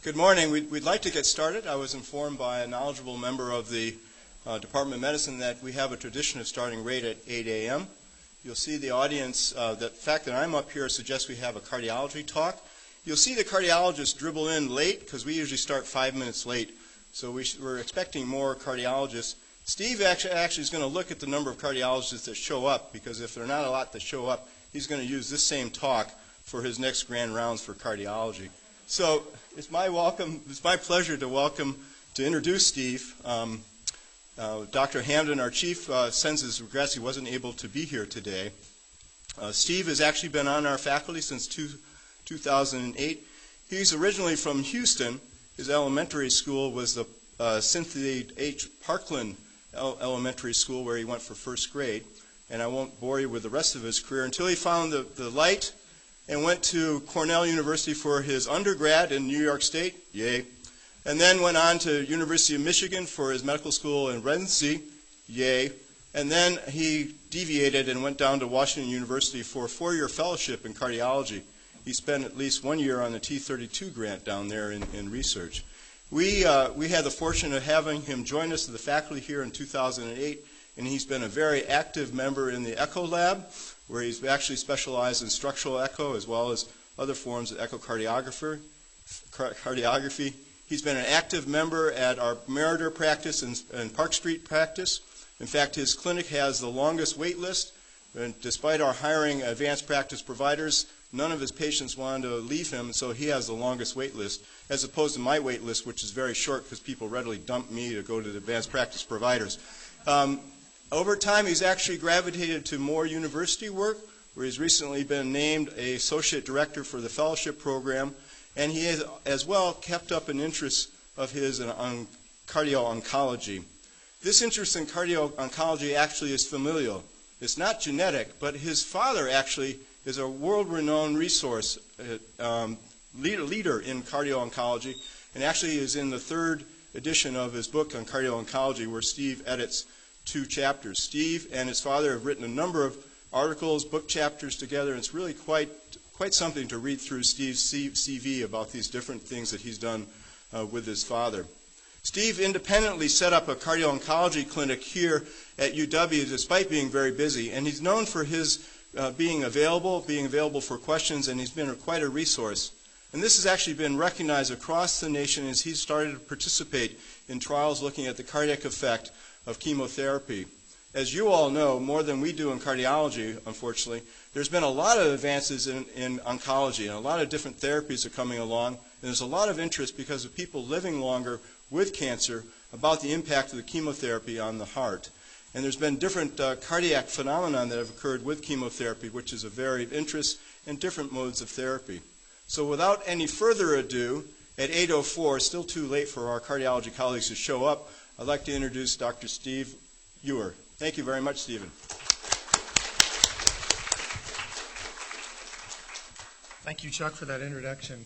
Good morning. We'd like to get started. I was informed by a knowledgeable member of the Department of Medicine that we have a tradition of starting right at 8 a.m. You'll see the audience, the fact that I'm up here suggests we have a cardiology talk. You'll see the cardiologists dribble in late because we usually start 5 minutes late. So we're expecting more cardiologists. Steve actually is going to look at the number of cardiologists that show up, because if there are not a lot that show up, he's going to use this same talk for his next grand rounds for cardiology. So it's my pleasure to introduce Steve. Dr. Hamden, our chief, sends his regrets. He wasn't able to be here today. Steve has actually been on our faculty since 2008. He's originally from Houston. His elementary school was the Cynthia H. Parkland Elementary School, where he went for first grade. And I won't bore you with the rest of his career until he found the light and went to Cornell University for his undergrad in New York State, yay, and then went on to University of Michigan for his medical school in residency, yay, and then he deviated and went down to Washington University for a 4-year fellowship in cardiology. He spent at least 1 year on the T32 grant down there in research. We had the fortune of having him join us as the faculty here in 2008, and he's been a very active member in the echo lab, where he's actually specialized in structural echo as well as other forms of echocardiography. He's been an active member at our Meritor practice and Park Street practice. In fact, his clinic has the longest wait list, and despite our hiring advanced practice providers, none of his patients wanted to leave him, so he has the longest wait list, as opposed to my wait list, which is very short because people readily dump me to go to the advanced practice providers. Over time, he's actually gravitated to more university work, where he's recently been named an associate director for the fellowship program, and he has as well kept up an interest of his on cardio-oncology. This interest in cardio-oncology actually is familial. It's not genetic, but his father actually is a world-renowned resource, leader in cardio-oncology, and actually is in the 3rd edition of his book on cardio-oncology, where Steve edits 2 chapters. Steve and his father have written a number of articles, book chapters together, and it's really quite something to read through Steve's CV about these different things that he's done with his father. Steve independently set up a cardio-oncology clinic here at UW despite being very busy, and he's known for his being available for questions, and he's been quite a resource. And this has actually been recognized across the nation as he's started to participate in trials looking at the cardiac effect of chemotherapy. As you all know, more than we do in cardiology, unfortunately, there's been a lot of advances in oncology, and a lot of different therapies are coming along, and there's a lot of interest because of people living longer with cancer about the impact of the chemotherapy on the heart. And there's been different cardiac phenomena that have occurred with chemotherapy, which is of very interest in different modes of therapy. So without any further ado, at 8:04, still too late for our cardiology colleagues to show up, I'd like to introduce Dr. Steve Ewer. Thank you very much, Stephen. Thank you, Chuck, for that introduction.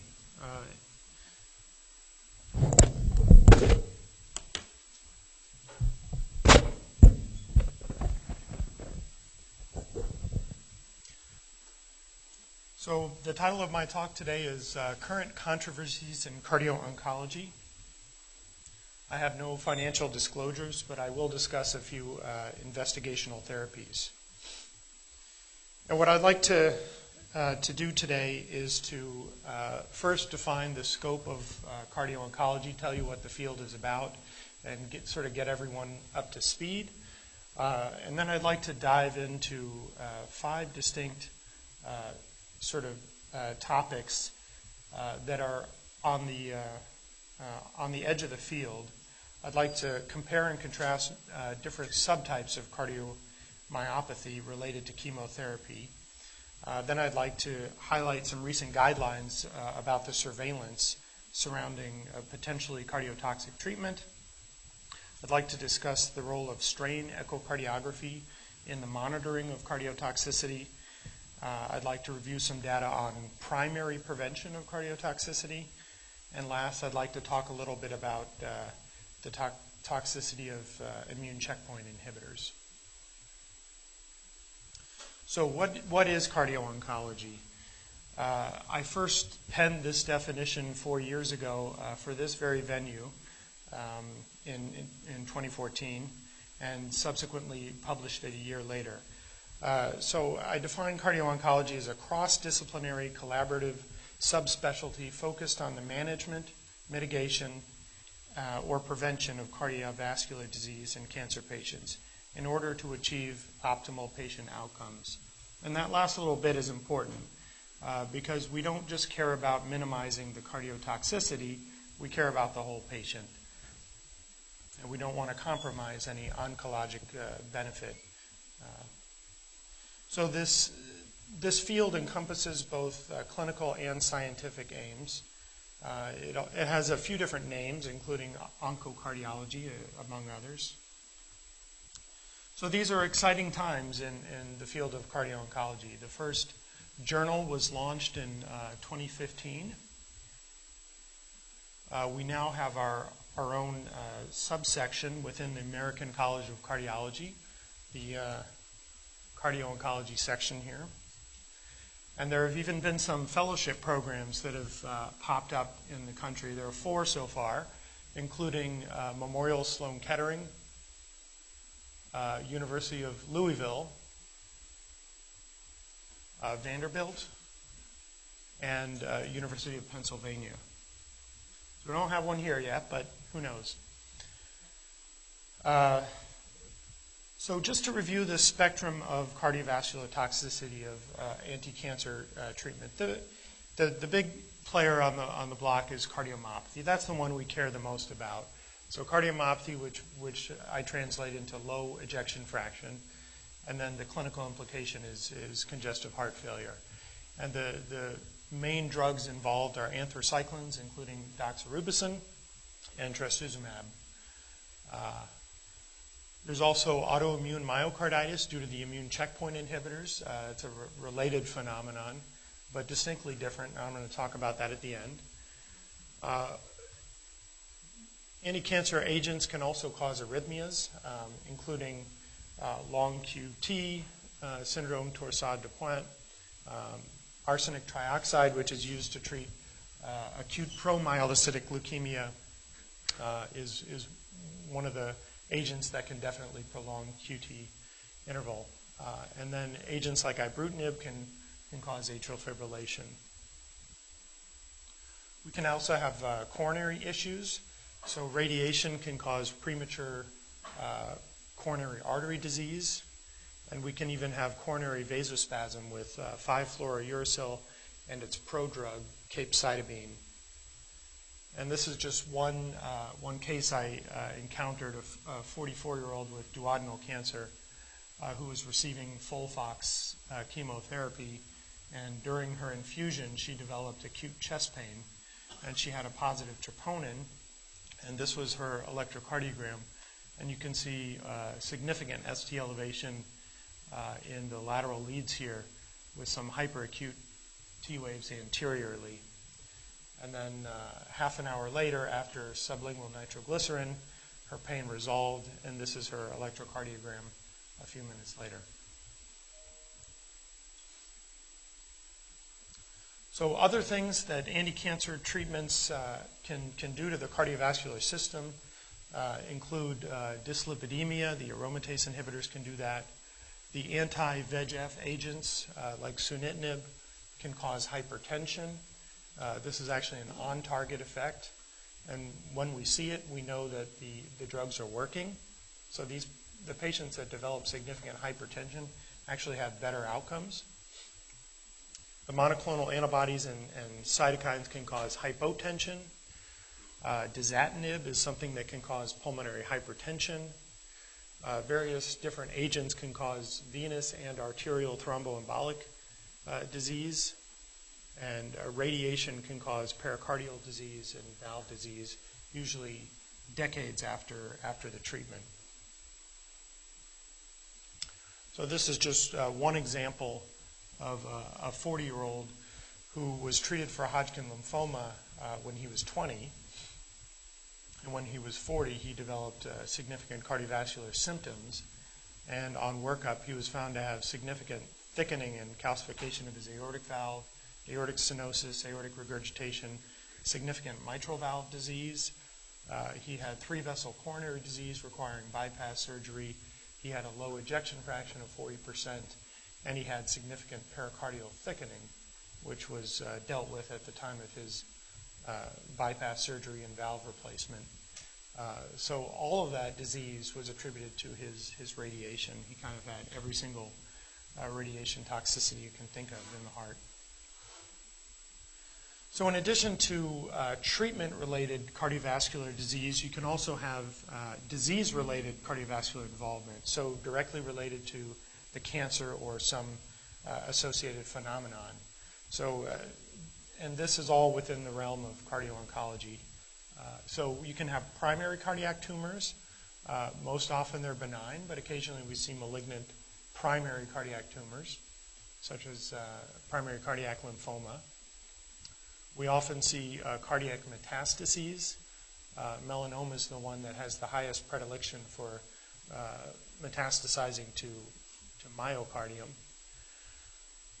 So the title of my talk today is Current Controversies in Cardio-Oncology. I have no financial disclosures, but I will discuss a few investigational therapies. And what I'd like to do today is to first define the scope of cardio-oncology, tell you what the field is about, and get everyone up to speed. And then I'd like to dive into 5 distinct topics that are on the edge of the field. I'd like to compare and contrast different subtypes of cardiomyopathy related to chemotherapy. Then I'd like to highlight some recent guidelines about the surveillance surrounding potentially cardiotoxic treatment. I'd like to discuss the role of strain echocardiography in the monitoring of cardiotoxicity. I'd like to review some data on primary prevention of cardiotoxicity. And last, I'd like to talk a little bit about the toxicity of immune checkpoint inhibitors. So what is cardio-oncology? I first penned this definition 4 years ago for this very venue in 2014, and subsequently published it a year later. So I define cardio-oncology as a cross-disciplinary, collaborative subspecialty focused on the management, mitigation, or prevention of cardiovascular disease in cancer patients in order to achieve optimal patient outcomes. And that last little bit is important because we don't just care about minimizing the cardiotoxicity, we care about the whole patient. And we don't want to compromise any oncologic benefit. So this field encompasses both clinical and scientific aims. It has a few different names, including oncocardiology, among others. So these are exciting times in the field of cardio-oncology. The first journal was launched in 2015. We now have our own subsection within the American College of Cardiology, the cardio-oncology section here. And there have even been some fellowship programs that have popped up in the country. There are 4 so far, including Memorial Sloan Kettering, University of Louisville, Vanderbilt, and University of Pennsylvania. So we don't have one here yet, but who knows? So just to review the spectrum of cardiovascular toxicity of anti-cancer treatment, the big player on the block is cardiomyopathy. That's the one we care the most about. So cardiomyopathy, which I translate into low ejection fraction, and then the clinical implication is congestive heart failure. And the main drugs involved are anthracyclines, including doxorubicin and trastuzumab. There's also autoimmune myocarditis due to the immune checkpoint inhibitors. It's a related phenomenon, but distinctly different. I'm going to talk about that at the end. Anti-cancer agents can also cause arrhythmias, including long QT syndrome, Torsades de Pointes, arsenic trioxide, which is used to treat acute promyelocytic leukemia, is one of the agents that can definitely prolong QT interval. And then agents like ibrutinib can cause atrial fibrillation. We can also have coronary issues. So radiation can cause premature coronary artery disease. And we can even have coronary vasospasm with 5-fluorouracil and its prodrug, capecitabine. And this is just one case I encountered, a 44-year-old with duodenal cancer who was receiving FOLFOX chemotherapy. And during her infusion, she developed acute chest pain, and she had a positive troponin. And this was her electrocardiogram. And you can see significant ST elevation in the lateral leads here with some hyperacute T waves anteriorly. And then half an hour later, after sublingual nitroglycerin, her pain resolved, and this is her electrocardiogram a few minutes later. So other things that anti-cancer treatments can do to the cardiovascular system include dyslipidemia. The aromatase inhibitors can do that. The anti-VEGF agents like sunitinib can cause hypertension. This is actually an on-target effect. And when we see it, we know that the drugs are working. So the patients that develop significant hypertension actually have better outcomes. The monoclonal antibodies and cytokines can cause hypotension. Dasatinib is something that can cause pulmonary hypertension. Various different agents can cause venous and arterial thromboembolic disease. And radiation can cause pericardial disease and valve disease, usually decades after the treatment. So this is just one example of a 40-year-old who was treated for Hodgkin lymphoma when he was 20. And when he was 40, he developed significant cardiovascular symptoms. And on workup, he was found to have significant thickening and calcification of his aortic valve aortic stenosis, aortic regurgitation, significant mitral valve disease. He had 3-vessel coronary disease requiring bypass surgery. He had a low ejection fraction of 40%, and he had significant pericardial thickening, which was dealt with at the time of his bypass surgery and valve replacement. So all of that disease was attributed to his radiation. He kind of had every single radiation toxicity you can think of in the heart. So in addition to treatment-related cardiovascular disease, you can also have disease-related cardiovascular involvement, so directly related to the cancer or some associated phenomenon. So, and this is all within the realm of cardio-oncology. So you can have primary cardiac tumors. Most often they're benign, but occasionally we see malignant primary cardiac tumors, such as primary cardiac lymphoma. We often see cardiac metastases. Melanoma is the one that has the highest predilection for metastasizing to myocardium.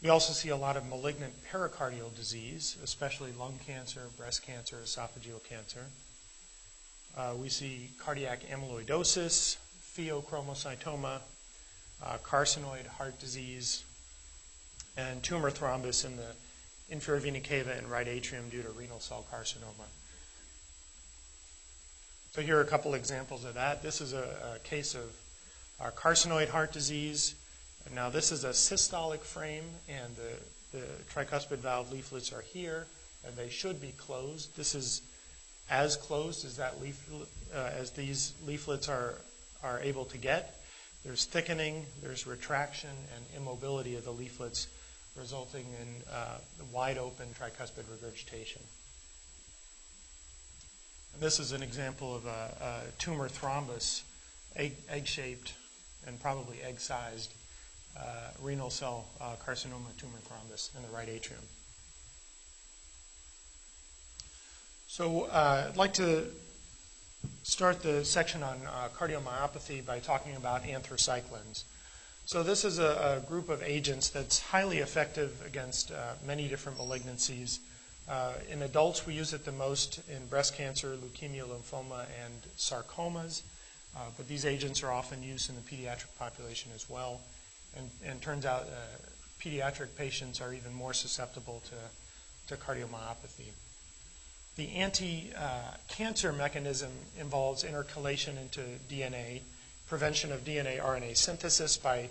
We also see a lot of malignant pericardial disease, especially lung cancer, breast cancer, esophageal cancer. We see cardiac amyloidosis, pheochromocytoma, carcinoid heart disease, and tumor thrombus in the inferior vena cava and right atrium due to renal cell carcinoma. So here are a couple examples of that. This is a case of carcinoid heart disease. Now this is a systolic frame, and the tricuspid valve leaflets are here, and they should be closed. This is as closed as that as these leaflets are able to get. There's thickening, there's retraction, and immobility of the leaflets, resulting in wide open tricuspid regurgitation. And this is an example of a tumor thrombus, egg-shaped and probably egg-sized renal cell carcinoma tumor thrombus in the right atrium. So I'd like to start the section on cardiomyopathy by talking about anthracyclines. So this is a group of agents that's highly effective against many different malignancies. In adults, we use it the most in breast cancer, leukemia, lymphoma, and sarcomas. But these agents are often used in the pediatric population as well. And turns out pediatric patients are even more susceptible to cardiomyopathy. The anti-cancer mechanism involves intercalation into DNA, prevention of DNA-RNA synthesis by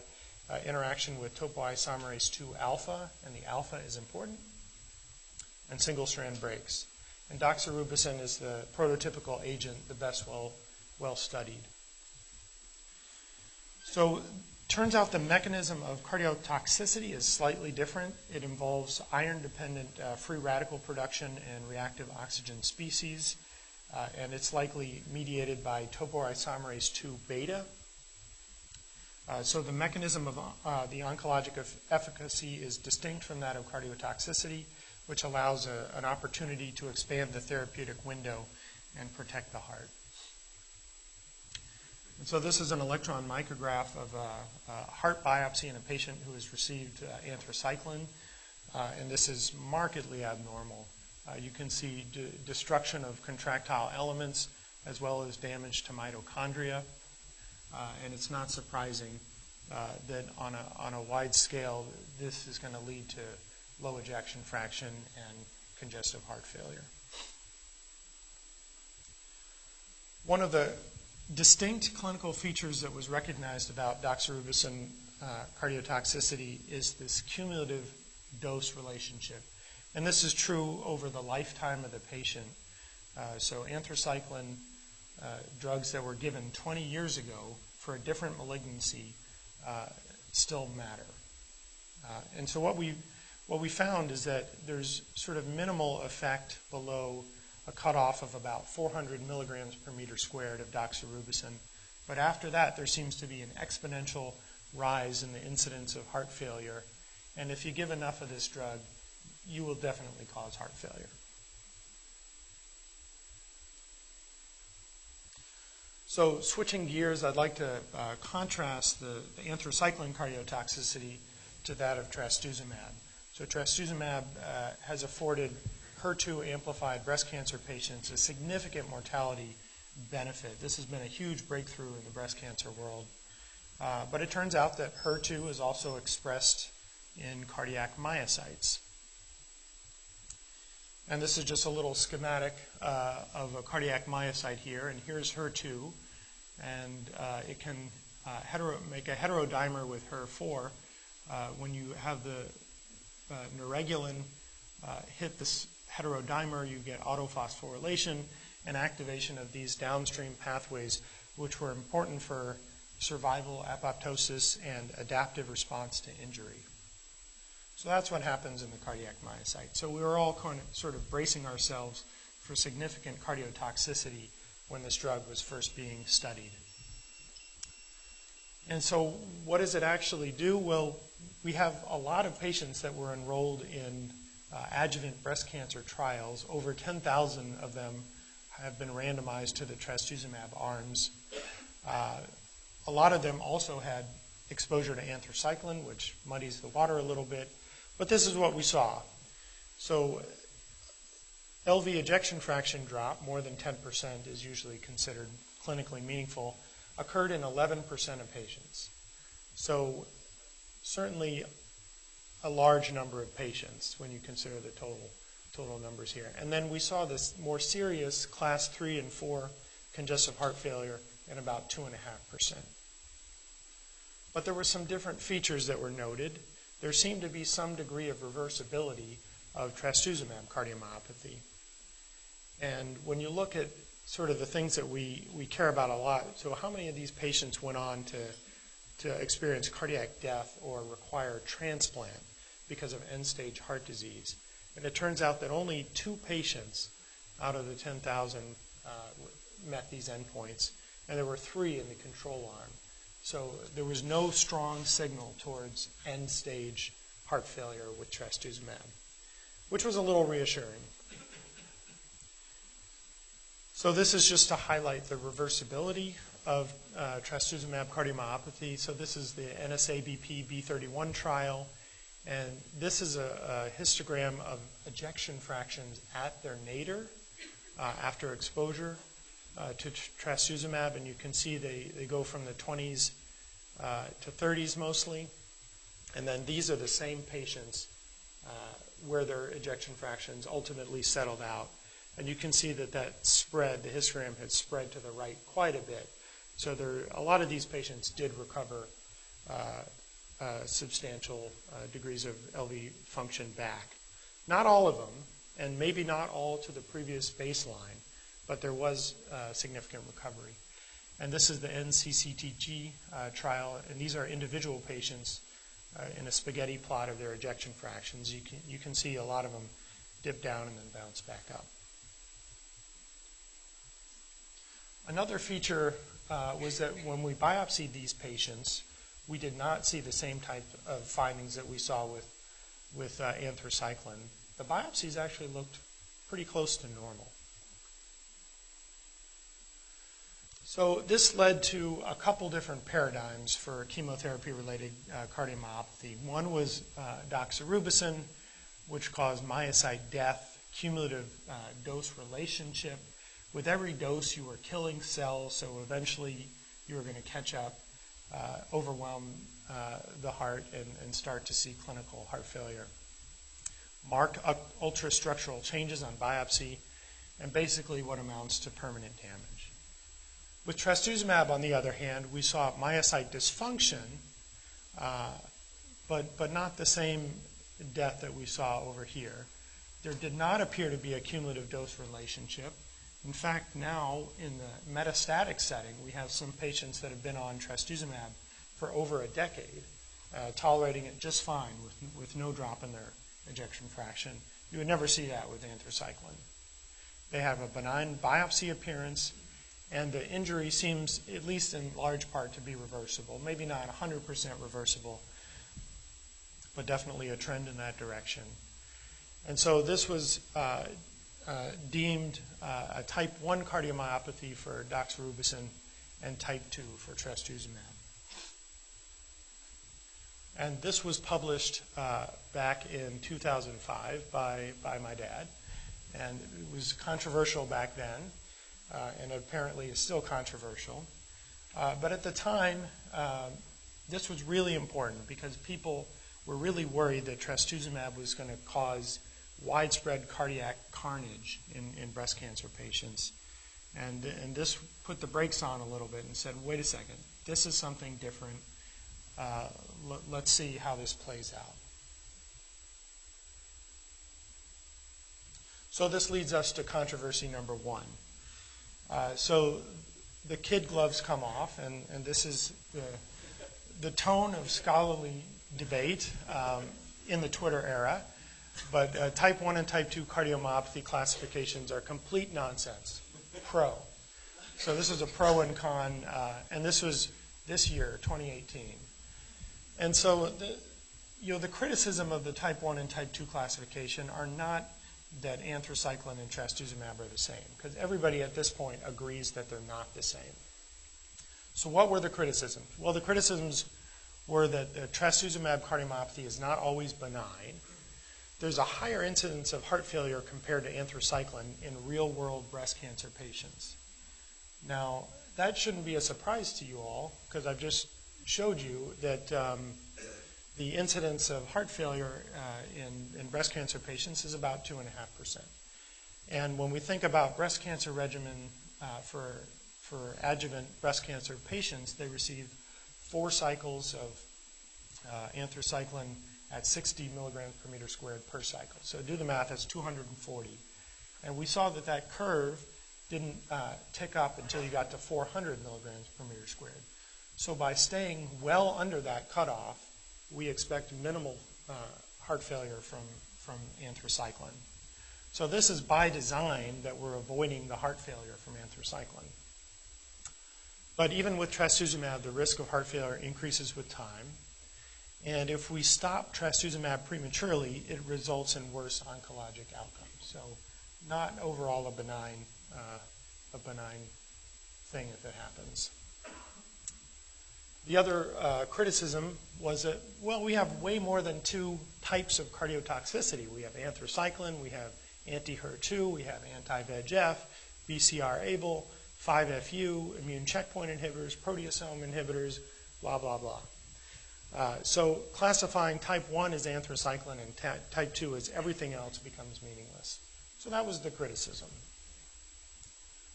interaction with topoisomerase II alpha, and the alpha is important, and single-strand breaks. And doxorubicin is the prototypical agent, the best well studied. So turns out the mechanism of cardiotoxicity is slightly different. It involves iron-dependent free radical production and reactive oxygen species, and it's likely mediated by topoisomerase II beta. So the mechanism of the oncologic efficacy is distinct from that of cardiotoxicity, which allows an opportunity to expand the therapeutic window and protect the heart. And so this is an electron micrograph of a heart biopsy in a patient who has received anthracycline, and this is markedly abnormal. You can see destruction of contractile elements as well as damage to mitochondria, and it's not surprising that on a wide scale this is going to lead to low ejection fraction and congestive heart failure. One of the distinct clinical features that was recognized about doxorubicin cardiotoxicity is this cumulative dose relationship. And this is true over the lifetime of the patient. So anthracycline drugs that were given 20 years ago for a different malignancy still matter. And so what we found is that there's sort of minimal effect below a cutoff of about 400 milligrams per meter squared of doxorubicin. But after that, there seems to be an exponential rise in the incidence of heart failure. And if you give enough of this drug, you will definitely cause heart failure. So switching gears, I'd like to contrast the anthracycline cardiotoxicity to that of trastuzumab. So So trastuzumab has afforded HER2-amplified breast cancer patients a significant mortality benefit. This has been a huge breakthrough in the breast cancer world. But it turns out that HER2 is also expressed in cardiac myocytes. And this is just a little schematic of a cardiac myocyte here. And here's HER2. And it can make a heterodimer with HER4. When you have the neuregulin hit this heterodimer, you get autophosphorylation and activation of these downstream pathways, which were important for survival, apoptosis, and adaptive response to injury. So that's what happens in the cardiac myocyte. So we were all sort of bracing ourselves for significant cardiotoxicity when this drug was first being studied. And so what does it actually do? Well, we have a lot of patients that were enrolled in adjuvant breast cancer trials. Over 10,000 of them have been randomized to the trastuzumab arms. A lot of them also had exposure to anthracycline, which muddies the water a little bit. But this is what we saw. So LV ejection fraction drop, more than 10% is usually considered clinically meaningful, occurred in 11% of patients. So certainly a large number of patients when you consider the total numbers here. And then we saw this more serious class 3 and 4 congestive heart failure in about 2.5%. But there were some different features that were noted. There seemed to be some degree of reversibility of trastuzumab cardiomyopathy. And when you look at sort of the things that we care about a lot, so how many of these patients went on to experience cardiac death or require transplant because of end-stage heart disease? And it turns out that only 2 patients out of the 10,000 met these endpoints, and there were 3 in the control arm. So there was no strong signal towards end-stage heart failure with trastuzumab, which was a little reassuring. So this is just to highlight the reversibility of trastuzumab cardiomyopathy. So this is the NSABP B31 trial, and this is a histogram of ejection fractions at their nadir after exposure to trastuzumab, and you can see they go from the 20s to 30s mostly. And then these are the same patients where their ejection fractions ultimately settled out. And you can see that spread, the histogram had spread to the right quite a bit. So a lot of these patients did recover substantial degrees of LV function back. Not all of them, and maybe not all to the previous baseline, but there was significant recovery. And this is the NCCTG trial, and these are individual patients in a spaghetti plot of their ejection fractions. You can see a lot of them dip down and then bounce back up. Another feature was that when we biopsied these patients, we did not see the same type of findings that we saw with anthracycline. The biopsies actually looked pretty close to normal. So this led to a couple different paradigms for chemotherapy-related cardiomyopathy. One was doxorubicin, which caused myocyte death, cumulative dose relationship. With every dose, you were killing cells, so eventually you were going to catch up, overwhelm the heart, and start to see clinical heart failure. Marked ultrastructural changes on biopsy, and basically what amounts to permanent damage. With trastuzumab, on the other hand, we saw myocyte dysfunction, but not the same death that we saw over here. There did not appear to be a cumulative dose relationship. In fact, now in the metastatic setting, we have some patients that have been on trastuzumab for over a decade, tolerating it just fine with no drop in their ejection fraction. You would never see that with anthracycline. They have a benign biopsy appearance, and the injury seems, at least in large part, to be reversible. Maybe not 100% reversible, but definitely a trend in that direction. And so this was deemed a type 1 cardiomyopathy for doxorubicin and type 2 for trastuzumab. And this was published back in 2005 by my dad. And it was controversial back then, and apparently is still controversial. But at the time, this was really important because people were really worried that trastuzumab was going to cause widespread cardiac carnage in breast cancer patients. And this put the brakes on a little bit and said, wait a second, this is something different. Let's see how this plays out. So this leads us to controversy number one. So the kid gloves come off, and this is the tone of scholarly debate in the Twitter era. But type 1 and type 2 cardiomyopathy classifications are complete nonsense. Pro. So this is a pro and con, and this was this year, 2018. And so the criticism of the type 1 and type 2 classification are not that anthracycline and trastuzumab are the same, because everybody at this point agrees that they're not the same. So what were the criticisms? Well, the criticisms were that trastuzumab cardiomyopathy is not always benign. There's a higher incidence of heart failure compared to anthracycline in real-world breast cancer patients. Now, that shouldn't be a surprise to you all, because I've just showed you that the incidence of heart failure in breast cancer patients is about 2.5%. And when we think about breast cancer regimen for adjuvant breast cancer patients, they receive 4 cycles of anthracycline at 60 milligrams per meter squared per cycle. So do the math, that's 240. And we saw that that curve didn't tick up until you got to 400 milligrams per meter squared. So by staying well under that cutoff, we expect minimal heart failure from anthracycline. So this is by design that we're avoiding the heart failure from anthracycline. But even with trastuzumab, the risk of heart failure increases with time. And if we stop trastuzumab prematurely, it results in worse oncologic outcomes. So not overall a benign thing if it happens. The other criticism was that, well, we have way more than 2 types of cardiotoxicity. We have anthracycline, we have anti-HER2, we have anti-VEGF, BCR-ABL, 5-FU, immune checkpoint inhibitors, proteasome inhibitors, blah, blah, blah. So classifying type 1 as anthracycline and type 2 as everything else becomes meaningless. So that was the criticism.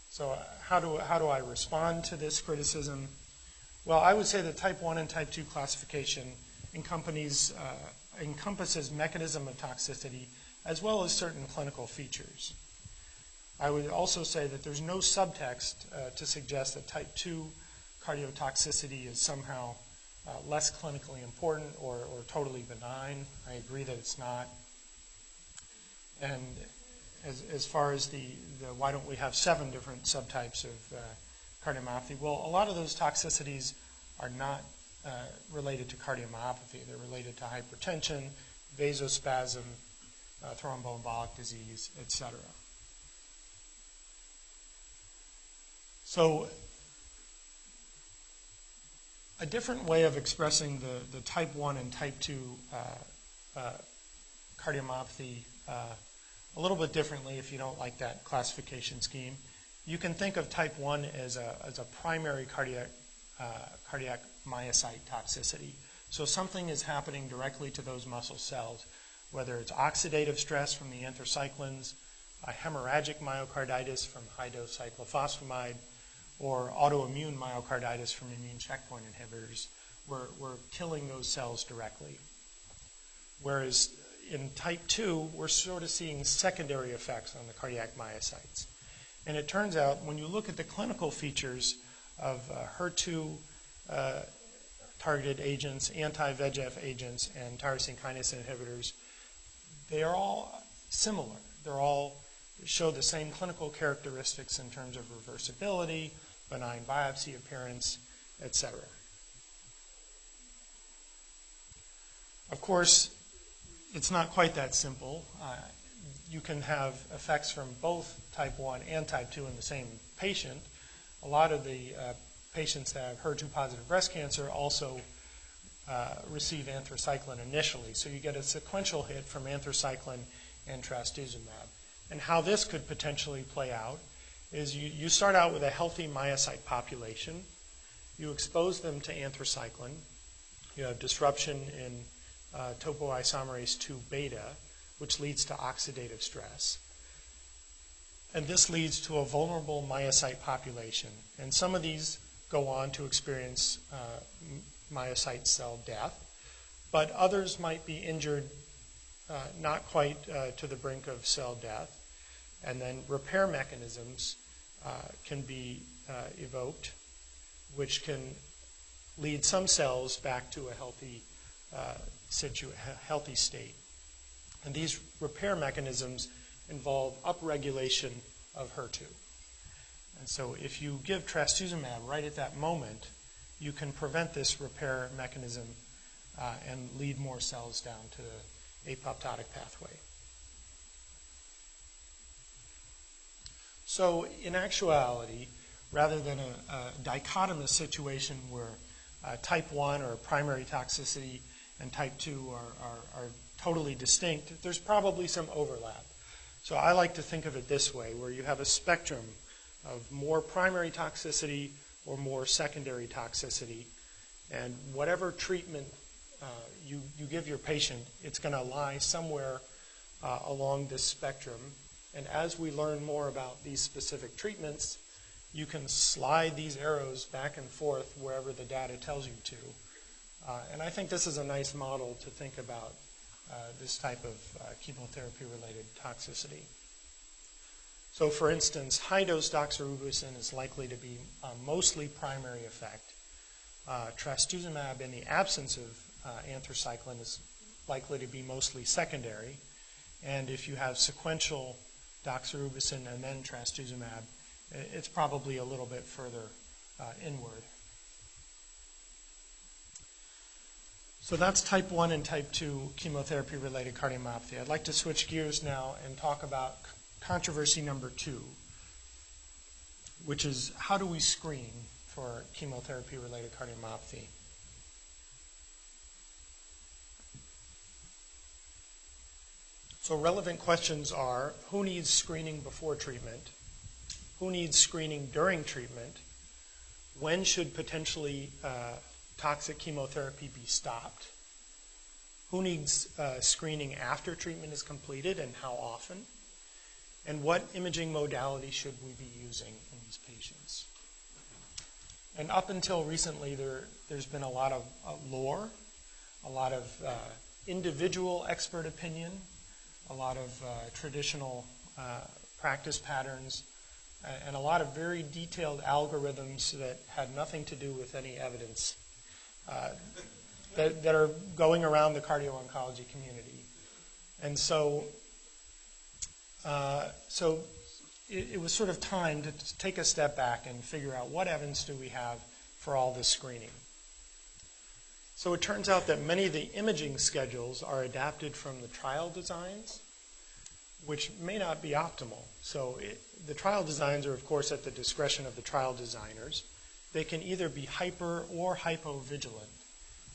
So how do I respond to this criticism? Well, I would say that type 1 and type 2 classification encompasses mechanism of toxicity as well as certain clinical features. I would also say that there's no subtext to suggest that type 2 cardiotoxicity is somehow less clinically important or totally benign. I agree that it's not. And as far as the why don't we have 7 different subtypes of cardiomyopathy? Well, a lot of those toxicities are not related to cardiomyopathy. They're related to hypertension, vasospasm, thromboembolic disease, etc. So a different way of expressing the type 1 and type 2 cardiomyopathy a little bit differently if you don't like that classification scheme. You can think of type 1 as a primary cardiac myocyte toxicity. So something is happening directly to those muscle cells, whether it's oxidative stress from the anthracyclines, a hemorrhagic myocarditis from high-dose cyclophosphamide, or autoimmune myocarditis from immune checkpoint inhibitors. We're killing those cells directly. Whereas in type 2, we're sort of seeing secondary effects on the cardiac myocytes. And it turns out when you look at the clinical features of HER2 targeted agents, anti-VEGF agents, and tyrosine kinase inhibitors, they are all similar. They all show the same clinical characteristics in terms of reversibility, benign biopsy appearance, etc. Of course, it's not quite that simple. You can have effects from both type 1 and type 2 in the same patient. A lot of the patients that have HER2 positive breast cancer also receive anthracycline initially. So you get a sequential hit from anthracycline and trastuzumab. And how this could potentially play out is you start out with a healthy myocyte population. You expose them to anthracycline. You have disruption in topoisomerase 2 beta, which leads to oxidative stress. And this leads to a vulnerable myocyte population. And some of these go on to experience myocyte cell death, but others might be injured not quite to the brink of cell death. And then repair mechanisms can be evoked, which can lead some cells back to a healthy state. And these repair mechanisms involve upregulation of HER2. And so if you give trastuzumab right at that moment, you can prevent this repair mechanism and lead more cells down to the apoptotic pathway. So in actuality, rather than a dichotomous situation where type 1 or primary toxicity and type 2 are totally distinct, there's probably some overlap. So I like to think of it this way, where you have a spectrum of more primary toxicity or more secondary toxicity, and whatever treatment you give your patient, it's going to lie somewhere along this spectrum. And as we learn more about these specific treatments, you can slide these arrows back and forth wherever the data tells you to. And I think this is a nice model to think about this type of chemotherapy-related toxicity. So for instance, high-dose doxorubicin is likely to be mostly primary effect. Trastuzumab, in the absence of anthracycline, is likely to be mostly secondary. And if you have sequential doxorubicin and then trastuzumab, it's probably a little bit further inward. So that's type 1 and type 2 chemotherapy-related cardiomyopathy. I'd like to switch gears now and talk about controversy number 2, which is how do we screen for chemotherapy-related cardiomyopathy? So relevant questions are, who needs screening before treatment? Who needs screening during treatment? When should potentially toxic chemotherapy be stopped? Who needs screening after treatment is completed and how often? And what imaging modality should we be using in these patients? And up until recently, there's been a lot of lore, a lot of individual expert opinion, a lot of traditional practice patterns, and a lot of very detailed algorithms that had nothing to do with any evidence that are going around the cardio-oncology community. And so it was sort of time to take a step back and figure out what evidence do we have for all this screening. So it turns out that many of the imaging schedules are adapted from the trial designs, which may not be optimal. So the trial designs are, of course, at the discretion of the trial designers. They can either be hyper or hypovigilant.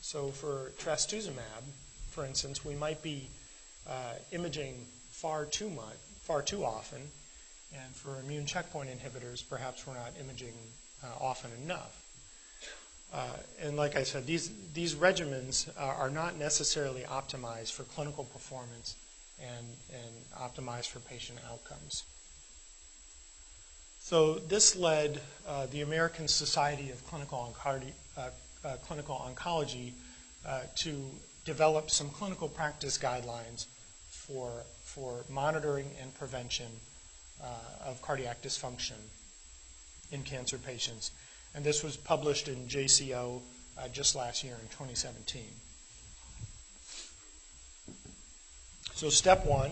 So for trastuzumab, for instance, we might be imaging far too often, and for immune checkpoint inhibitors, perhaps we're not imaging often enough. And like I said, these regimens are not necessarily optimized for clinical performance and optimized for patient outcomes. So this led the American Society of Clinical Oncology to develop some clinical practice guidelines for monitoring and prevention of cardiac dysfunction in cancer patients. And this was published in JCO just last year in 2017. So step 1,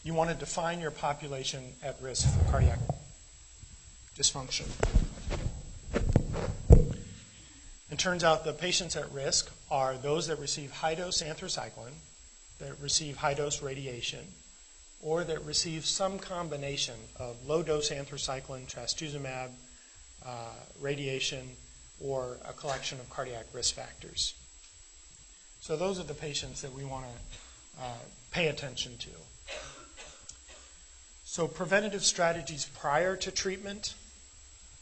you want to define your population at risk for cardiac dysfunction. It turns out the patients at risk are those that receive high-dose anthracycline, that receive high-dose radiation, or that receive some combination of low-dose anthracycline, trastuzumab, radiation, or a collection of cardiac risk factors. So those are the patients that we want to pay attention to. So preventative strategies prior to treatment.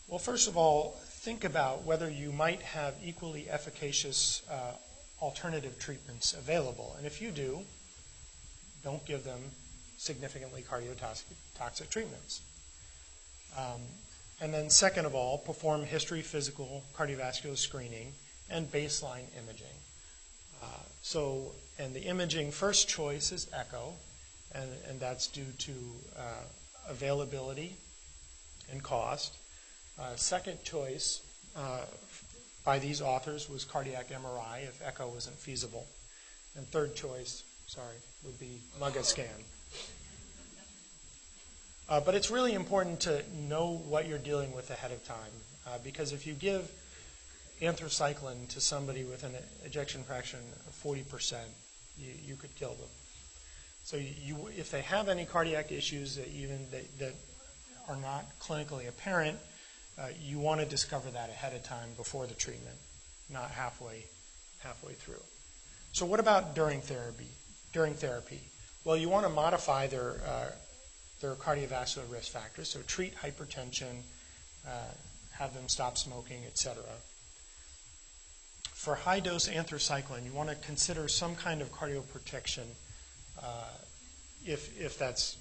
Well, first of all, think about whether you might have equally efficacious alternative treatments available. And if you do, don't give them significantly cardiotoxic treatments. And then second of all, perform history, physical, cardiovascular screening, and baseline imaging. And the imaging first choice is echo, and that's due to availability and cost. Second choice by these authors was cardiac MRI if echo wasn't feasible. And third choice, would be MUGA scan. But it's really important to know what you're dealing with ahead of time, because if you give anthracycline to somebody with an ejection fraction of 40%, you could kill them. So if they have any cardiac issues that are not clinically apparent, you want to discover that ahead of time before the treatment, not halfway through. So what about during therapy? Well, you want to modify their cardiovascular risk factors, so treat hypertension, have them stop smoking, etc. For high-dose anthracycline, you want to consider some kind of cardioprotection if that's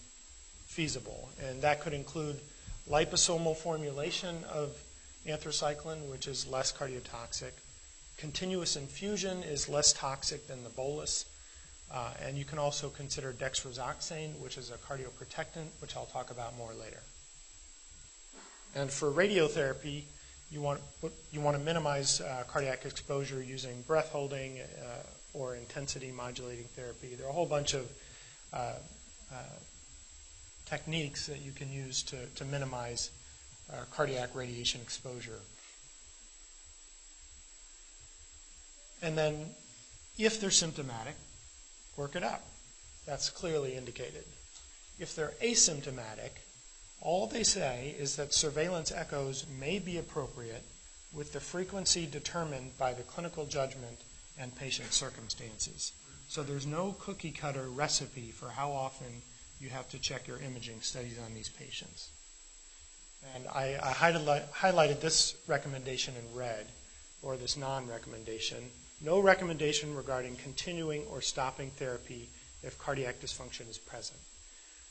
feasible. And that could include liposomal formulation of anthracycline, which is less cardiotoxic. Continuous infusion is less toxic than the bolus. And you can also consider dexrazoxane, which is a cardioprotectant, which I'll talk about more later. And for radiotherapy, you want to minimize cardiac exposure using breath holding or intensity modulating therapy. There are a whole bunch of techniques that you can use to minimize cardiac radiation exposure. And then, if they're symptomatic, work it up. That's clearly indicated. If they're asymptomatic, all they say is that surveillance echoes may be appropriate with the frequency determined by the clinical judgment and patient circumstances. So there's no cookie-cutter recipe for how often you have to check your imaging studies on these patients. And I highlighted this recommendation in red, or this non-recommendation. No recommendation regarding continuing or stopping therapy if cardiac dysfunction is present.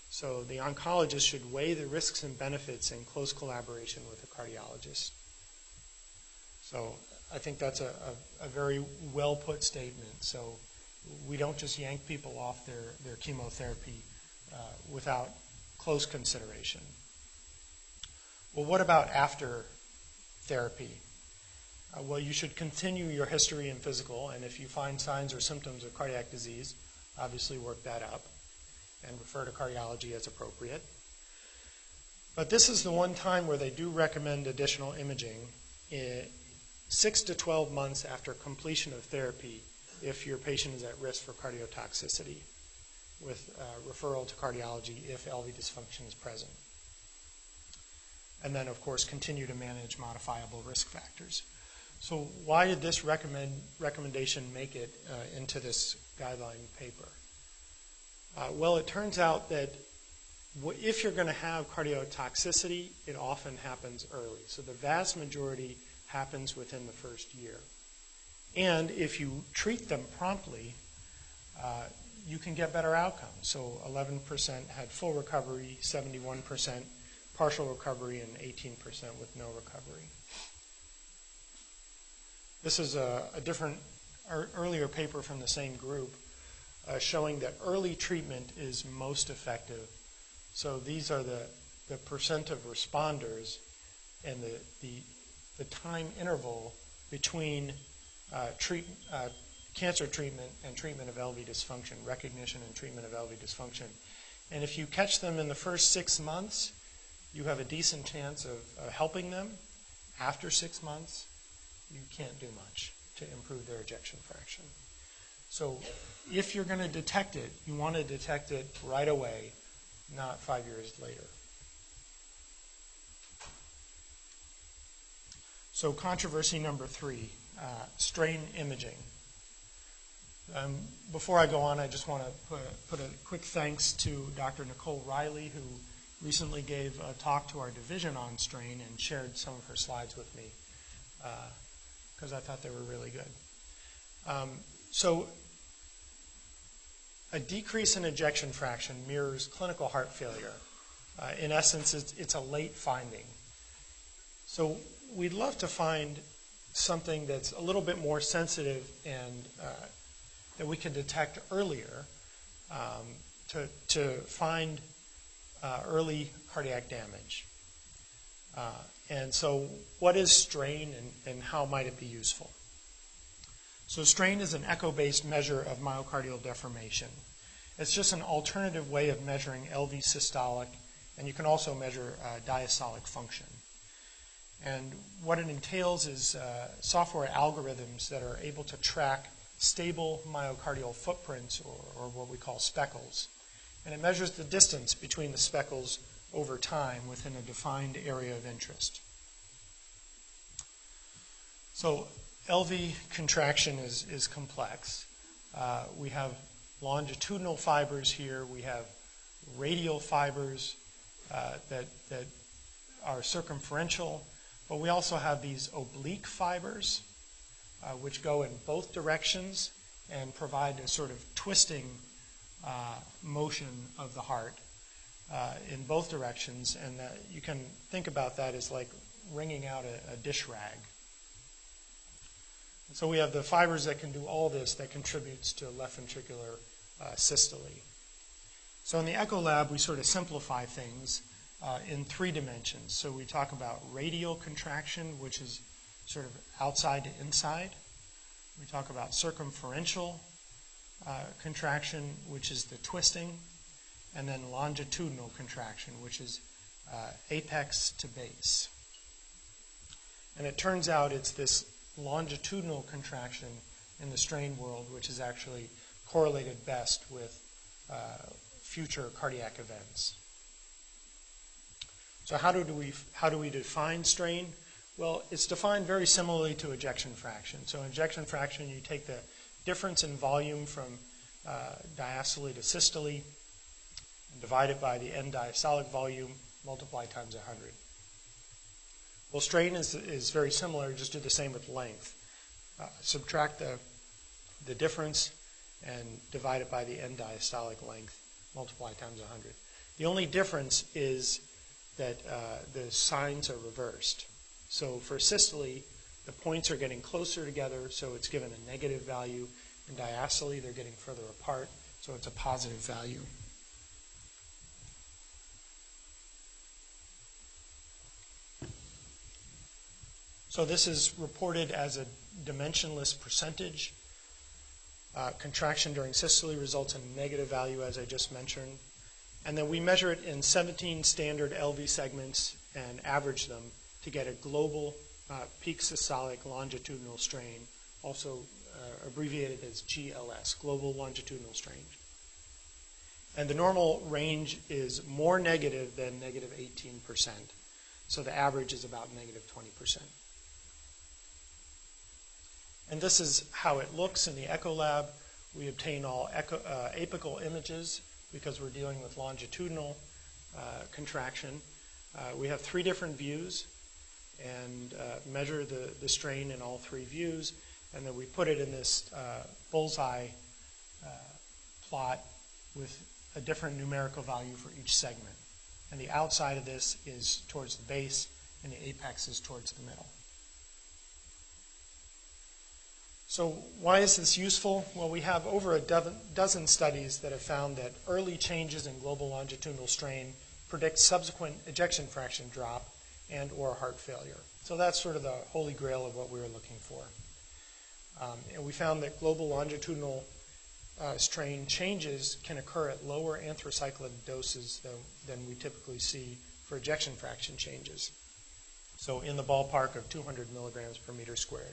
So the oncologist should weigh the risks and benefits in close collaboration with the cardiologist. So I think that's a very well put statement. So we don't just yank people off their chemotherapy without close consideration. Well, what about after therapy? Well, you should continue your history and physical, and if you find signs or symptoms of cardiac disease, obviously work that up and refer to cardiology as appropriate. But this is the one time where they do recommend additional imaging 6 to 12 months after completion of therapy if your patient is at risk for cardiotoxicity, with referral to cardiology if LV dysfunction is present. And then, of course, continue to manage modifiable risk factors. So why did this recommendation make it into this guideline paper? Well, it turns out that if you're going to have cardiotoxicity, it often happens early. So the vast majority happens within the first year. And if you treat them promptly, you can get better outcomes. So 11% had full recovery, 71% partial recovery, and 18% with no recovery. This is a different, earlier paper from the same group showing that early treatment is most effective. So these are the percent of responders and the time interval between cancer treatment and treatment of LV dysfunction, recognition and treatment of LV dysfunction. And if you catch them in the first 6 months, you have a decent chance of helping them. After 6 months, you can't do much to improve their ejection fraction. So if you're going to detect it, you want to detect it right away, not 5 years later. So controversy number 3, strain imaging. Before I go on, I just want to put a quick thanks to Dr. Nicole Riley, who recently gave a talk to our division on strain and shared some of her slides with me because I thought they were really good. So a decrease in ejection fraction mirrors clinical heart failure. In essence, it's a late finding. So we'd love to find something that's a little bit more sensitive and that we can detect earlier to find early cardiac damage. And so what is strain and how might it be useful? So strain is an echo-based measure of myocardial deformation. It's just an alternative way of measuring LV systolic, and you can also measure diastolic function. And what it entails is software algorithms that are able to track stable myocardial footprints, or what we call speckles. And it measures the distance between the speckles over time within a defined area of interest. So LV contraction is complex. We have longitudinal fibers here. We have radial fibers that are circumferential. But we also have these oblique fibers, which go in both directions and provide a sort of twisting motion of the heart in both directions. And you can think about that as like wringing out a dish rag. And so we have the fibers that can do all this that contributes to left ventricular systole. So in the echo lab, we sort of simplify things in 3 dimensions. So we talk about radial contraction, which is sort of outside to inside. We talk about circumferential contraction, which is the twisting, and then longitudinal contraction, which is apex to base. And it turns out it's this longitudinal contraction in the strain world which is actually correlated best with future cardiac events. So how do we define strain? Well, it's defined very similarly to ejection fraction. So in ejection fraction, you take the difference in volume from diastole to systole and divide it by the end diastolic volume, multiply times 100. Well, strain is very similar, just do the same with length. Subtract the difference and divide it by the end diastolic length, multiply times 100. The only difference is that the signs are reversed. So for systole, the points are getting closer together, so it's given a negative value. In diastole, they're getting further apart, so it's a positive value. So this is reported as a dimensionless percentage. Contraction during systole results in a negative value, as I just mentioned. And then we measure it in 17 standard LV segments and average them to get a global peak systolic longitudinal strain, also abbreviated as GLS, global longitudinal strain. And the normal range is more negative than negative 18%. So the average is about negative 20%. And this is how it looks in the echo lab. We obtain all apical images because we're dealing with longitudinal contraction. We have 3 different views and measure the strain in all 3 views, and then we put it in this bullseye plot with a different numerical value for each segment. And the outside of this is towards the base, and the apex is towards the middle. So why is this useful? Well, we have over a dozen studies that have found that early changes in global longitudinal strain predict subsequent ejection fraction drop and or heart failure. So that's sort of the holy grail of what we were looking for. And we found that global longitudinal strain changes can occur at lower anthracycline doses than we typically see for ejection fraction changes. So in the ballpark of 200 milligrams per meter squared.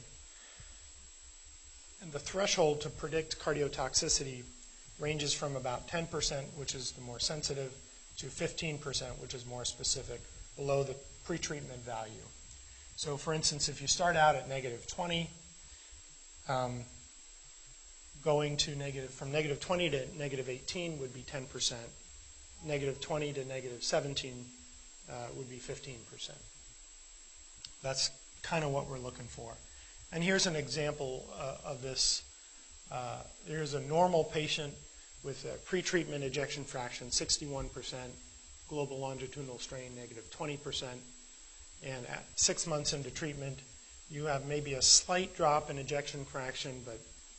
And the threshold to predict cardiotoxicity ranges from about 10%, which is the more sensitive, to 15%, which is more specific, below the pretreatment value. So for instance, if you start out at negative 20, going to from negative 20 to negative 18 would be 10%. Negative 20 to negative 17 would be 15%. That's kind of what we're looking for. And here's an example of this. Here's a normal patient with a pretreatment ejection fraction, 61%, global longitudinal strain, negative 20%. And at 6 months into treatment, you have maybe a slight drop in ejection fraction, but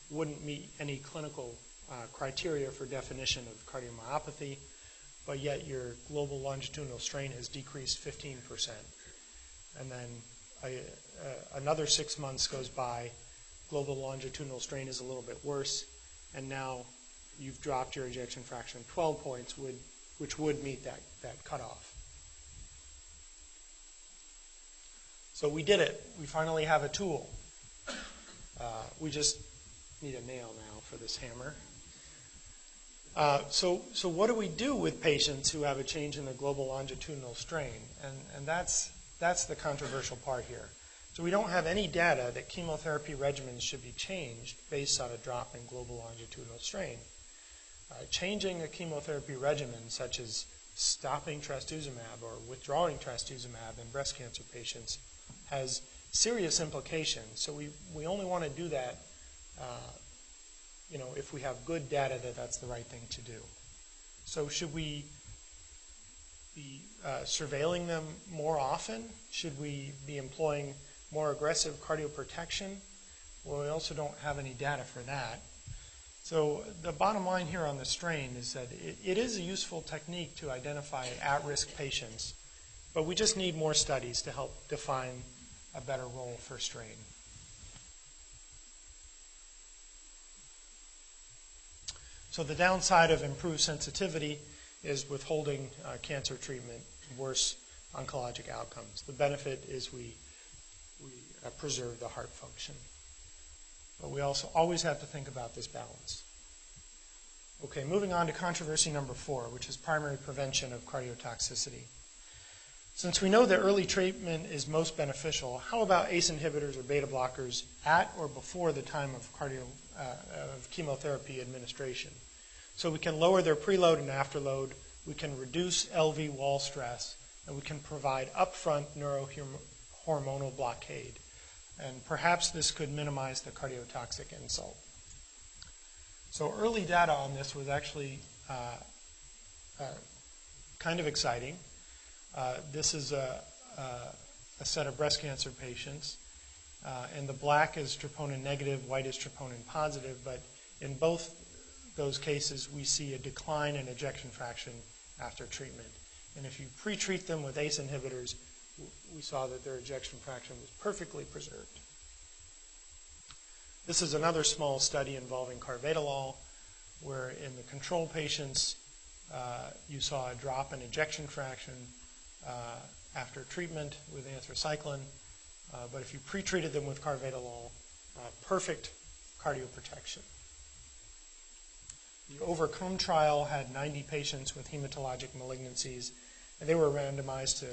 wouldn't meet any clinical criteria for definition of cardiomyopathy, but yet your global longitudinal strain has decreased 15%. And then another 6 months goes by, global longitudinal strain is a little bit worse, and now you've dropped your ejection fraction 12 points, which would meet that cutoff. So we did it. We finally have a tool. We just need a nail now for this hammer. So what do we do with patients who have a change in the global longitudinal strain? And that's the controversial part here. So we don't have any data that chemotherapy regimens should be changed based on a drop in global longitudinal strain. Changing a chemotherapy regimen, such as stopping trastuzumab or withdrawing trastuzumab in breast cancer patients, has serious implications. So we only want to do that if we have good data that that's the right thing to do. So should we be surveilling them more often? Should we be employing more aggressive cardioprotection? Well, we also don't have any data for that. So the bottom line here on the strain is that it is a useful technique to identify at-risk patients, but we just need more studies to help define a better role for strain. So the downside of improved sensitivity is withholding cancer treatment, worse oncologic outcomes. The benefit is we preserve the heart function. But we also always have to think about this balance. Okay, moving on to controversy number 4, which is primary prevention of cardiotoxicity. Since we know that early treatment is most beneficial, how about ACE inhibitors or beta blockers at or before the time of chemotherapy administration? So we can lower their preload and afterload, we can reduce LV wall stress, and we can provide upfront neurohormonal blockade. And perhaps this could minimize the cardiotoxic insult. So early data on this was actually kind of exciting. This is a set of breast cancer patients, and the black is troponin negative, white is troponin positive, but in both those cases we see a decline in ejection fraction after treatment. And if you pre-treat them with ACE inhibitors, we saw that their ejection fraction was perfectly preserved. This is another small study involving carvedilol, where in the control patients, you saw a drop in ejection fraction after treatment with anthracycline. But if you pre-treated them with carvedilol, perfect cardioprotection. The Overcome trial had 90 patients with hematologic malignancies, and they were randomized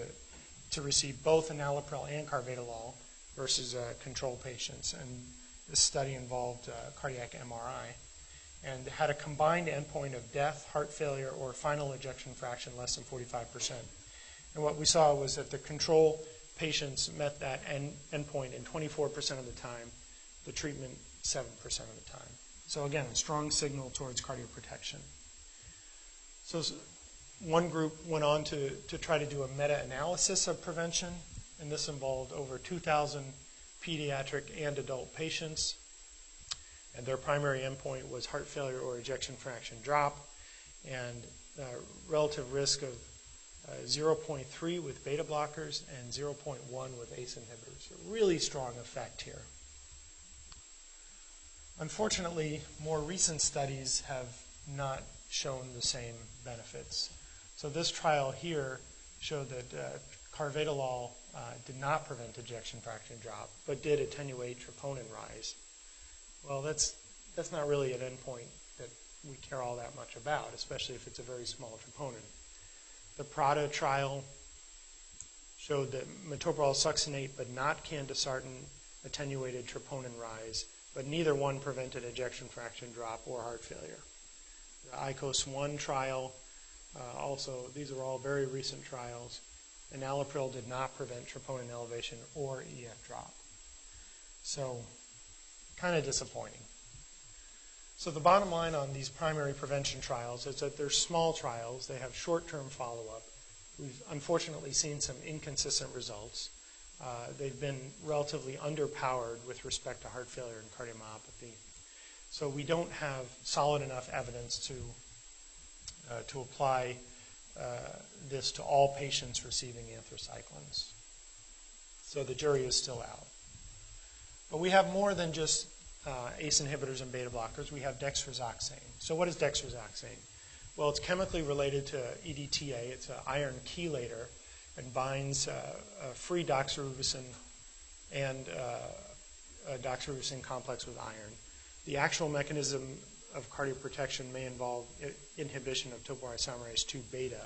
to receive both enalapril and carvedilol versus control patients. And this study involved cardiac MRI and had a combined endpoint of death, heart failure, or final ejection fraction less than 45%. And what we saw was that the control patients met that endpoint in 24% of the time, the treatment 7% of the time. So again, a strong signal towards cardioprotection. So one group went on to try to do a meta-analysis of prevention, and this involved over 2,000 pediatric and adult patients. And their primary endpoint was heart failure or ejection fraction drop, and relative risk of 0.3 with beta blockers and 0.1 with ACE inhibitors. A really strong effect here. Unfortunately, more recent studies have not shown the same benefits. So this trial here showed that carvedilol did not prevent ejection fraction drop, but did attenuate troponin rise. Well, that's not really an endpoint that we care all that much about, especially if it's a very small troponin. The Prada trial showed that metoprolol succinate but not candesartan attenuated troponin rise, but neither one prevented ejection fraction drop or heart failure. The ICOS-1 trial, also, these are all very recent trials. Enalapril did not prevent troponin elevation or EF drop. So, kind of disappointing. So the bottom line on these primary prevention trials is that they're small trials. They have short-term follow-up. We've unfortunately seen some inconsistent results. They've been relatively underpowered with respect to heart failure and cardiomyopathy. So we don't have solid enough evidence to apply this to all patients receiving anthracyclines. So the jury is still out. But we have more than just ACE inhibitors and beta blockers. We have dexrazoxane. So what is dexrazoxane? Well, it's chemically related to EDTA. It's an iron chelator and binds free doxorubicin and a doxorubicin complex with iron. The actual mechanism of cardioprotection may involve inhibition of topoisomerase 2 beta,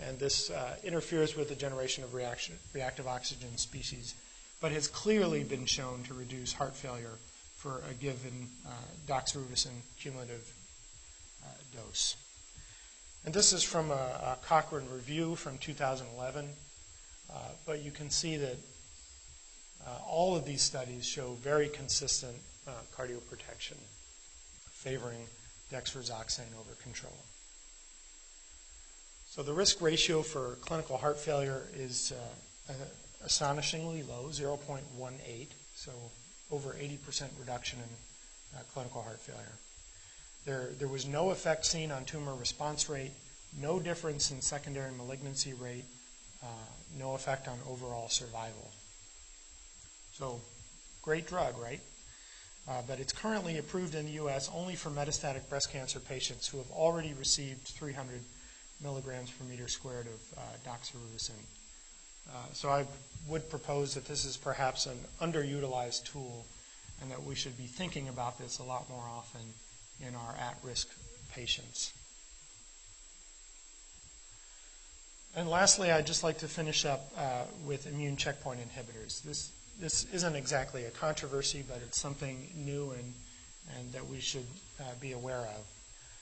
and this interferes with the generation of reactive oxygen species, but has clearly been shown to reduce heart failure for a given doxorubicin cumulative dose. And this is from a Cochrane review from 2011, but you can see that all of these studies show very consistent cardioprotection, favoring dexrazoxane over control. So the risk ratio for clinical heart failure is astonishingly low, 0.18, so over 80% reduction in clinical heart failure. There was no effect seen on tumor response rate, no difference in secondary malignancy rate, no effect on overall survival. So, great drug, right? But it's currently approved in the U.S. only for metastatic breast cancer patients who have already received 300 milligrams per meter squared of doxorubicin. So I would propose that this is perhaps an underutilized tool and that we should be thinking about this a lot more often in our at-risk patients. And lastly, I'd just like to finish up with immune checkpoint inhibitors. This isn't exactly a controversy, but it's something new and that we should be aware of.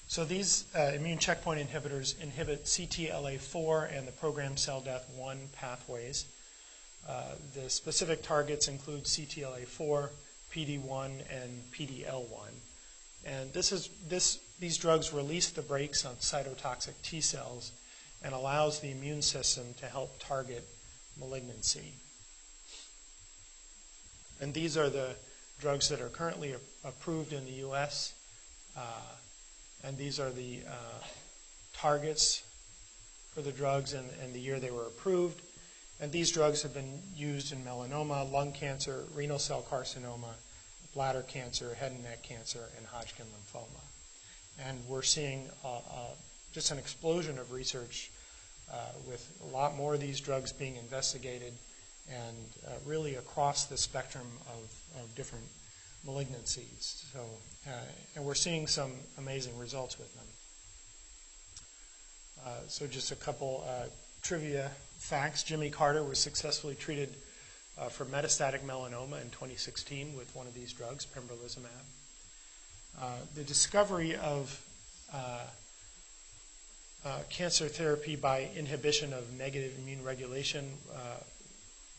So these immune checkpoint inhibitors inhibit CTLA-4 and the programmed cell death 1 pathways. The specific targets include CTLA-4, PD-1, and PD-L1. And these drugs release the brakes on cytotoxic T cells and allows the immune system to help target malignancy. And these are the drugs that are currently approved in the U.S., and these are the targets for the drugs and the year they were approved. And these drugs have been used in melanoma, lung cancer, renal cell carcinoma, bladder cancer, head and neck cancer, and Hodgkin lymphoma. And we're seeing just an explosion of research with a lot more of these drugs being investigated and really across the spectrum of different malignancies. So, and we're seeing some amazing results with them. So just a couple trivia facts. Jimmy Carter was successfully treated for metastatic melanoma in 2016 with one of these drugs, pembrolizumab. The discovery of cancer therapy by inhibition of negative immune regulation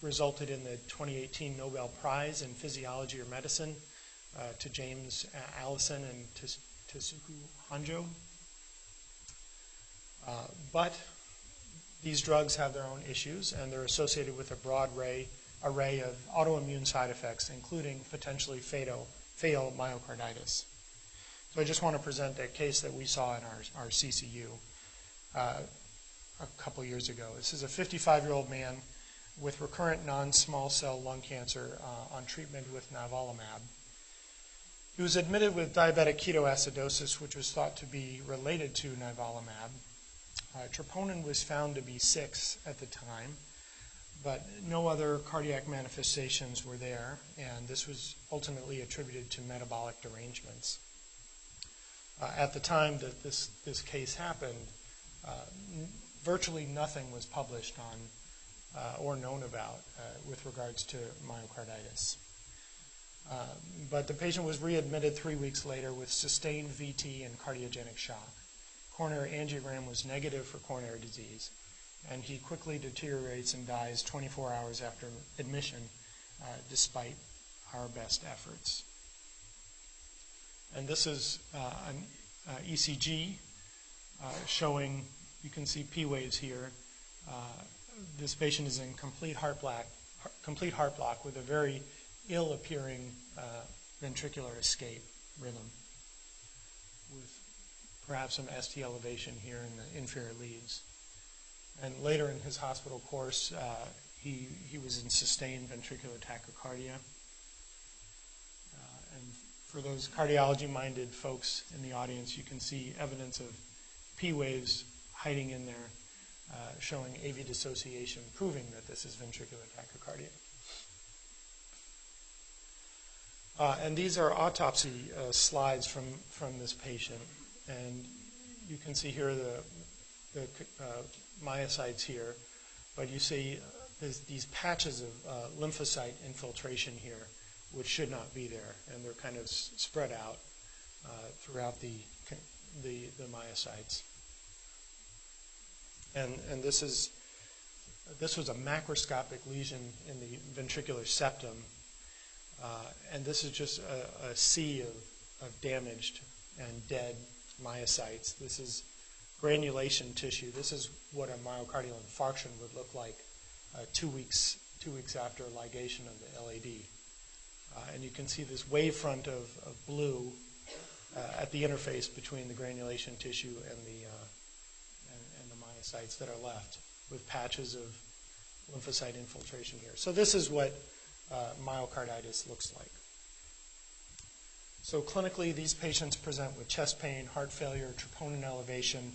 resulted in the 2018 Nobel Prize in Physiology or Medicine to James Allison and Tetsuku Honjo. But these drugs have their own issues, and they're associated with a broad array of autoimmune side effects, including potentially fatal myocarditis. So I just want to present a case that we saw in our CCU a couple years ago. This is a 55-year-old man with recurrent non-small cell lung cancer on treatment with nivolumab. He was admitted with diabetic ketoacidosis, which was thought to be related to nivolumab. Troponin was found to be 6 at the time, but no other cardiac manifestations were there, and this was ultimately attributed to metabolic derangements. At the time that this case happened, virtually nothing was published on or known about with regards to myocarditis. But the patient was readmitted 3 weeks later with sustained VT and cardiogenic shock. Coronary angiogram was negative for coronary disease, and he quickly deteriorates and dies 24 hours after admission, despite our best efforts. And this is an ECG showing, you can see P waves here. This patient is in complete heart block with a very ill-appearing ventricular escape rhythm, with perhaps some ST elevation here in the inferior leads. And later in his hospital course, he was in sustained ventricular tachycardia. And for those cardiology-minded folks in the audience, you can see evidence of P waves hiding in there, showing AV dissociation, proving that this is ventricular tachycardia. And these are autopsy slides from this patient. And you can see here the myocytes here, but you see these patches of lymphocyte infiltration here, which should not be there, and they're kind of spread out throughout the myocytes. And this was a macroscopic lesion in the ventricular septum, and this is just a sea of damaged and dead myocytes. This is granulation tissue. This is what a myocardial infarction would look like 2 weeks after ligation of the LAD. And you can see this wavefront of blue at the interface between the granulation tissue and the myocytes that are left, with patches of lymphocyte infiltration here. So this is what myocarditis looks like. So clinically, these patients present with chest pain, heart failure, troponin elevation,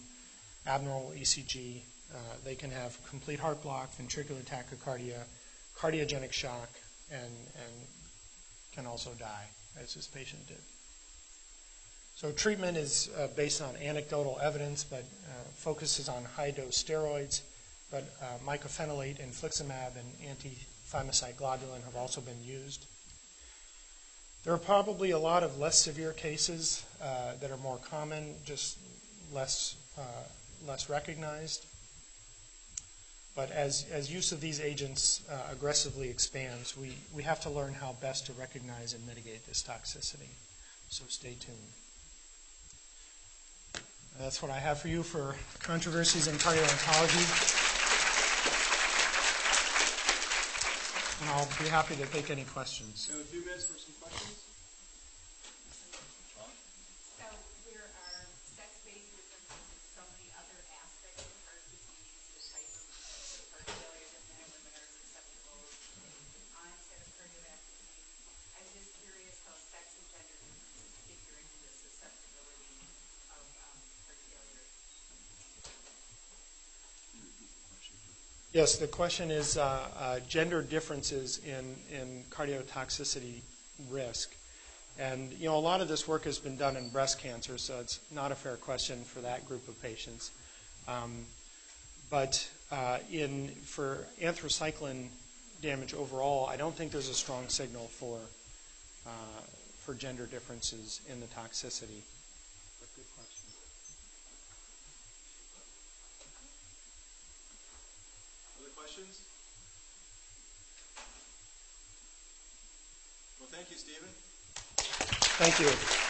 abnormal ECG. They can have complete heart block, ventricular tachycardia, cardiogenic shock, and can also die, as this patient did. So treatment is based on anecdotal evidence, but focuses on high-dose steroids. But mycophenolate, infliximab, and anti-thymocyte globulin have also been used. There are probably a lot of less severe cases that are more common, just less recognized. But as use of these agents aggressively expands, we have to learn how best to recognize and mitigate this toxicity. So stay tuned. That's what I have for you for Controversies in Cardio-Oncology. And I'll be happy to take any questions. So 2 minutes for some questions. So there are sex-based differences in so many other aspects of heart disease, the type of heart failure that men and women are susceptible to onset of cardiovascular disease. I'm just curious how sex and gender differences figure into the susceptibility of heart failure. Yes, the question is gender differences in cardiotoxicity risk. And, a lot of this work has been done in breast cancer, so it's not a fair question for that group of patients. But for anthracycline damage overall, I don't think there's a strong signal for gender differences in the toxicity. Good question. Questions? Well, thank you, Stephen. Thank you.